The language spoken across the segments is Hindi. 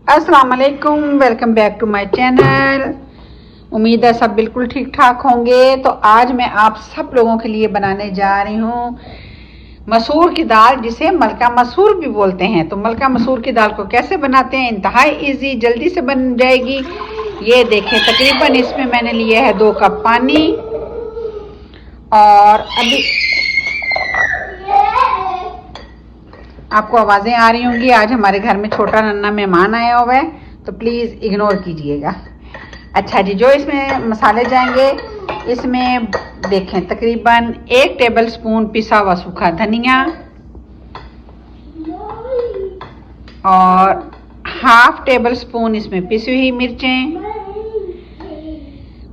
अस्सलाम वालेकुम, welcome back to my channel. उम्मीद है सब बिल्कुल ठीक ठाक होंगे। तो आज मैं आप सब लोगों के लिए बनाने जा रही हूँ मसूर की दाल, जिसे मलका मसूर भी बोलते हैं। तो मलका मसूर की दाल को कैसे बनाते हैं, इंतहाई इजी, जल्दी से बन जाएगी। ये देखें, तकरीबन इसमें मैंने लिया है 2 कप पानी। और अभी आपको आवाज़ें आ रही होंगी, आज हमारे घर में छोटा नन्ना मेहमान आया हुआ है, तो प्लीज़ इग्नोर कीजिएगा। अच्छा जी, जो इसमें मसाले जाएंगे, इसमें देखें तकरीबन 1 टेबल स्पून पिसा हुआ सूखा धनिया और हाफ टेबल स्पून इसमें पिसी हुई मिर्चें।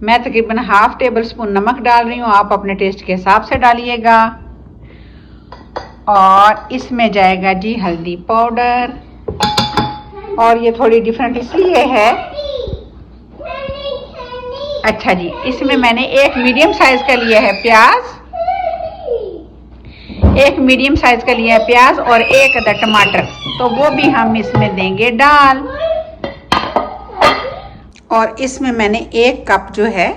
मैं तकरीबन हाफ टेबल स्पून नमक डाल रही हूँ, आप अपने टेस्ट के हिसाब से डालिएगा। और इसमें जाएगा जी हल्दी पाउडर, और ये थोड़ी डिफरेंट इसलिए है। अच्छा जी, इसमें मैंने एक मीडियम साइज का लिया है प्याज, एक मीडियम साइज का लिया है प्याज और 1 अदद टमाटर, तो वो भी हम इसमें देंगे डाल। और इसमें मैंने 1 कप जो है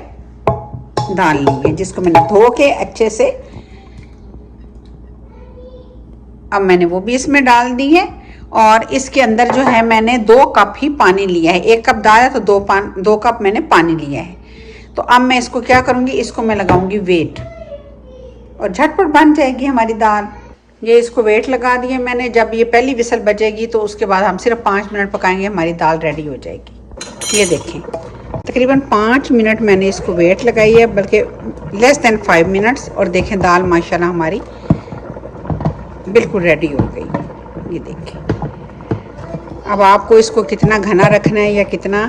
दाल ली है, जिसको मैंने धो के अच्छे से, अब मैंने वो भी इसमें डाल दी है। और इसके अंदर जो है मैंने 2 कप ही पानी लिया है। 1 कप दाल है तो 2 कप मैंने पानी लिया है। तो अब मैं इसको क्या करूँगी, इसको मैं लगाऊंगी वेट, और झटपट बन जाएगी हमारी दाल। ये इसको वेट लगा दिए मैंने। जब ये पहली विसल बजेगी तो उसके बाद हम सिर्फ 5 मिनट पकाएंगे, हमारी दाल रेडी हो जाएगी। ये देखें, तकरीबन 5 मिनट मैंने इसको वेट लगाई है, बल्कि लेस देन 5 मिनट्स। और देखें दाल माशाल्लाह हमारी बिल्कुल रेडी हो गई। ये देखिए, अब आपको इसको कितना घना रखना है या कितना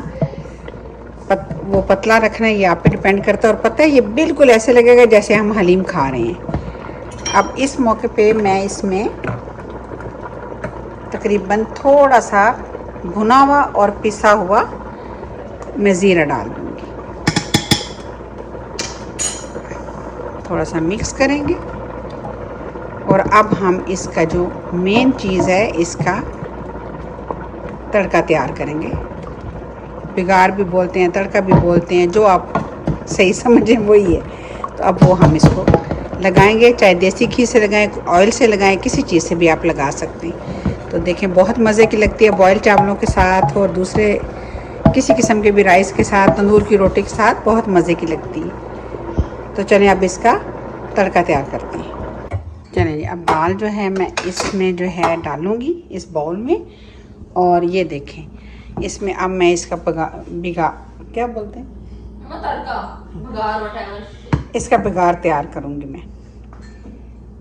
वो पतला रखना है, ये आप पे डिपेंड करता है। और पता है, ये बिल्कुल ऐसे लगेगा जैसे हम हलीम खा रहे हैं। अब इस मौके पे मैं इसमें तकरीबन थोड़ा सा भुना हुआ और पिसा हुआ मैं ज़ीरा डाल दूँगी। थोड़ा सा मिक्स करेंगे। और अब हम इसका जो मेन चीज़ है, इसका तड़का तैयार करेंगे। बिगाड़ भी बोलते हैं, तड़का भी बोलते हैं, जो आप सही समझें वही है। तो अब वो हम इसको लगाएंगे, चाहे देसी घी से लगाएं, ऑयल से लगाएं, किसी चीज़ से भी आप लगा सकते हैं। तो देखें, बहुत मज़े की लगती है बॉयल चावलों के साथ, और दूसरे किसी किस्म के भी राइस के साथ, तंदूर की रोटी के साथ बहुत मज़े की लगती है। तो चलें अब इसका तड़का तैयार करते हैं। चलें जी, अब दाल जो है मैं इसमें जो है डालूँगी इस बाउल में। और ये देखें, इसमें अब मैं इसका क्या बोलते हैं, इसका बिगाड़ तैयार करूँगी मैं।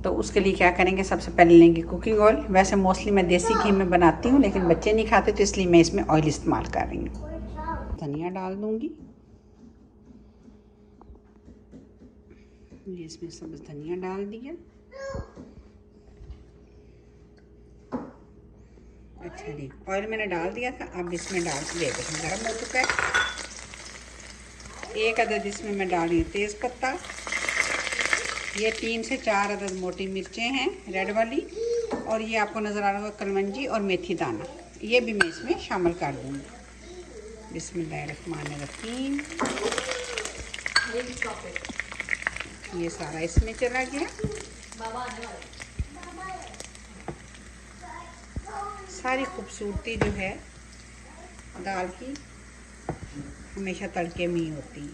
तो उसके लिए क्या करेंगे, सबसे पहले लेंगे कुकिंग ऑयल। वैसे मोस्टली मैं देसी घी में बनाती हूँ, लेकिन बच्चे नहीं खाते, तो इसलिए मैं इसमें ऑयल इस्तेमाल कर रही हूँ। धनिया डाल दूँगी, ये इसमें सब्ज़ धनिया डाल दिया। अच्छा जी, ऑयल मैंने डाल दिया था, अब इसमें डाल के देखो गर्म हो चुका है। 1 अदद इसमें मैं डाल रही हूँ तेज़ पत्ता। ये 3 से 4 अदद मोटी मिर्चें हैं रेड वाली, और ये आपको नज़र आ रहा होगा कलमंजी और मेथी दाना, ये भी मैं इसमें शामिल कर दूँगी। बिस्मिल्लाहिर्रहमानिर्रहीम। ये सारा इसमें चला गया। सारी खूबसूरती जो है दाल की हमेशा तड़के में ही होती है।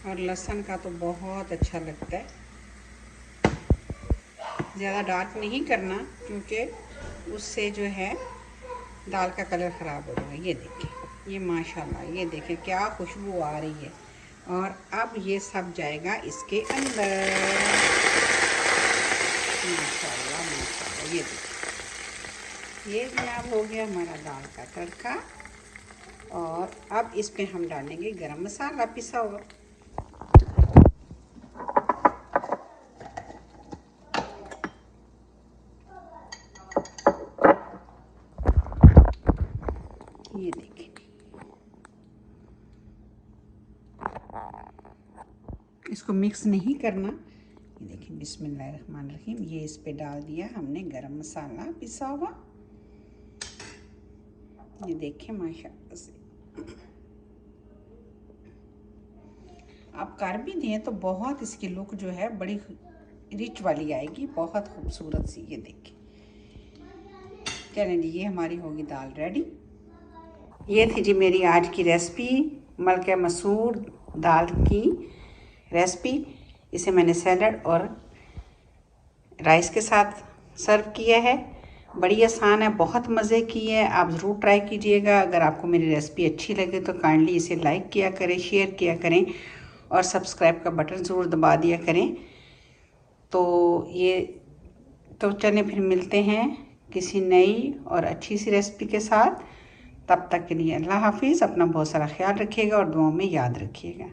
और लहसुन का तो बहुत अच्छा लगता है। ज़्यादा डार्क नहीं करना, क्योंकि उससे जो है दाल का कलर ख़राब हो जाएगा। ये देखिए, ये माशाल्लाह, ये देखें क्या खुशबू आ रही है। और अब ये सब जाएगा इसके अंदर, माशाल्लाह माशाल्लाह। ये देखिए, ये जनाब हो गया हमारा दाल का तड़का। और अब इस पे हम डालेंगे गरम मसाला पिसा हुआ। ये देखें, इसको मिक्स नहीं करना। ये देखिए बिस्मिल्लाहिर्रहमानिर्रहीम, ये इस पे डाल दिया हमने गरम मसाला पिसा हुआ। ये देखिए माशाल्लाह से आप कर भी दिए तो बहुत इसकी लुक जो है बड़ी रिच वाली आएगी, बहुत खूबसूरत सी। ये देखिए, चलें जी, ये हमारी होगी दाल रेडी। ये थी जी मेरी आज की रेसिपी, मलका मसूर दाल की रेसिपी। इसे मैंने सैलड और राइस के साथ सर्व किया है। बड़ी आसान है, बहुत मज़े की है, आप ज़रूर ट्राई कीजिएगा। अगर आपको मेरी रेसिपी अच्छी लगे तो काइंडली इसे लाइक किया करें, शेयर किया करें और सब्सक्राइब का बटन ज़रूर दबा दिया करें। तो चलें फिर मिलते हैं किसी नई और अच्छी सी रेसिपी के साथ। तब तक के लिए अल्लाह हाफिज़। अपना बहुत सारा ख्याल रखिएगा और दुआओं में याद रखिएगा।